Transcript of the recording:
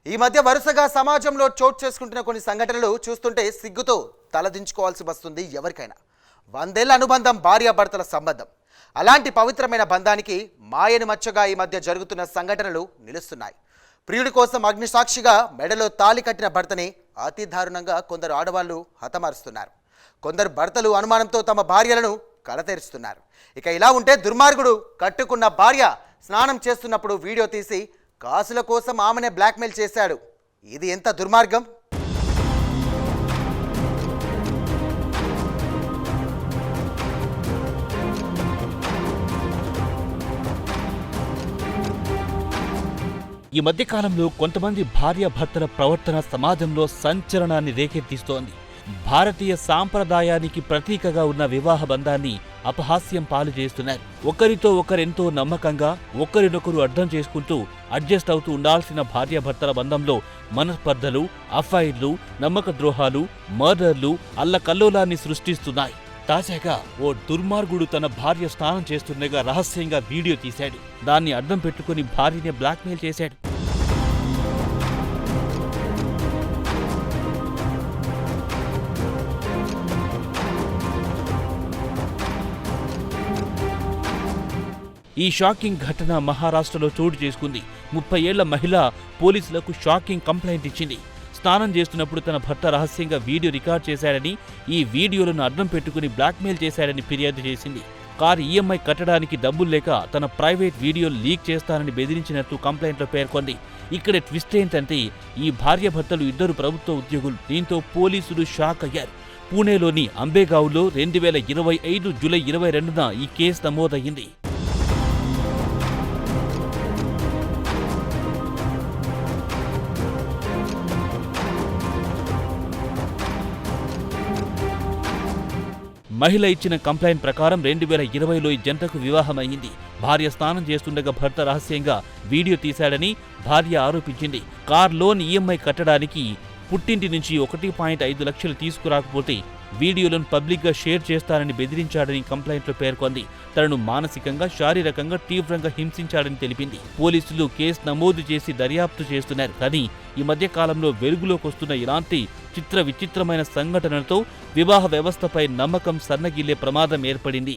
ఈ మధ్య వరుసగా సమాజంలో చోటు చేసుకుంటున్న కొన్ని సంఘటనలు చూస్తుంటే సిగ్గుతో తలదించుకోవాల్సి వస్తుంది ఎవరికైనా. 100 ఏళ్ల అనుబంధం భార్యాభర్తల సంబంధం. అలాంటి పవిత్రమైన బంధానికి మాయని మచ్చగా ఈ మధ్య జరుగుతున్న సంఘటనలు నిలుస్తున్నాయి. ప్రియుడి కోసం అగ్నిసాక్షిగా మెడలో తాళి కట్టిన భర్తని అతి దారుణంగా కొందరు ఆడవాళ్లు హతమారుస్తున్నారు. కొందరు భర్తలు అనుమానంతో తమ భార్యలను కలతెరుస్తున్నారు. ఇక ఇలా ఉంటే దుర్మార్గుడు కట్టుకున్న భార్య స్నానం చేస్తున్నప్పుడు వీడియో తీసి కాసుల కోసం ఆమెనే బ్లాక్మెయిల్ చేశాడు. ఇది ఎంత దుర్మార్గం! ఈ మధ్యకాలంలో కొంతమంది భార్యాభర్తల ప్రవర్తన సమాజంలో సంచలనాన్ని రేకెత్తిస్తోంది. భారతీయ సాంప్రదాయానికి ప్రతీకగా ఉన్న వివాహ బంధాన్ని అపహాస్యం పాలు చేస్తున్నారు. ఒకరితో ఒకరెంతో నమ్మకంగా ఒకరినొకరు అర్థం చేసుకుంటూ అడ్జస్ట్ అవుతూ ఉండాల్సిన భార్యాభర్తల బంధంలో మనస్పర్ధలు, అఫైర్లు, నమ్మక ద్రోహాలు, మర్డర్లు అల్లకల్లోలాన్ని సృష్టిస్తున్నాయి. తాజాగా ఓ దుర్మార్గుడు తన భార్య స్నానం చేస్తుండగా రహస్యంగా వీడియో తీశాడు. దాన్ని అడ్డం పెట్టుకుని భార్యని బ్లాక్మెయిల్ చేశాడు. ఈ షాకింగ్ ఘటన మహారాష్ట్రలో చోటు చేసుకుంది. 30 ఏళ్ల మహిళ పోలీసులకు షాకింగ్ కంప్లైంట్ ఇచ్చింది. స్నానం చేస్తున్నప్పుడు తన భర్త రహస్యంగా వీడియో రికార్డ్ చేశాడని, ఈ వీడియోలను అడ్డం పెట్టుకుని బ్లాక్మెయిల్ చేశాడని ఫిర్యాదు చేసింది. కారు ఈఎంఐ కట్టడానికి డబ్బులు లేక తన ప్రైవేట్ వీడియోలు లీక్ చేస్తానని బెదిరించినట్టు కంప్లైంట్లో పేర్కొంది. ఇక్కడ ట్విస్ట్ ఏంటంటే ఈ భార్యాభర్తలు ఇద్దరు ప్రభుత్వ ఉద్యోగులు. దీంతో పోలీసులు షాక్ అయ్యారు. పూణేలోని అంబేగావ్లో 2025 జూలై 22న ఈ కేసు నమోదయ్యింది. మహిళ ఇచ్చిన కంప్లైంట్ ప్రకారం 2020లో ఈ జంటకు వివాహమైంది. భార్య స్నానం చేస్తుండగా భర్త రహస్యంగా వీడియో తీశాడని భార్య ఆరోపించింది. కార్ లోన్ ఈఎంఐ కట్టడానికి పుట్టింటి నుంచి 1.5 లక్షలు తీసుకురాకపోతే వీడియోలను పబ్లిక్గా షేర్ చేస్తానని బెదిరించాడని కంప్లైంట్లో పేర్కొంది. తనను మానసికంగా, శారీరకంగా తీవ్రంగా హింసించాడని తెలిపింది. పోలీసులు కేసు నమోదు చేసి దర్యాప్తు చేస్తున్నారు. కానీ ఈ మధ్య కాలంలో వెలుగులోకి వస్తున్న ఇలాంటి విచిత్రమైన సంఘటనలతో వివాహ వ్యవస్థపై నమ్మకం సన్నగిల్లే ప్రమాదం ఏర్పడింది.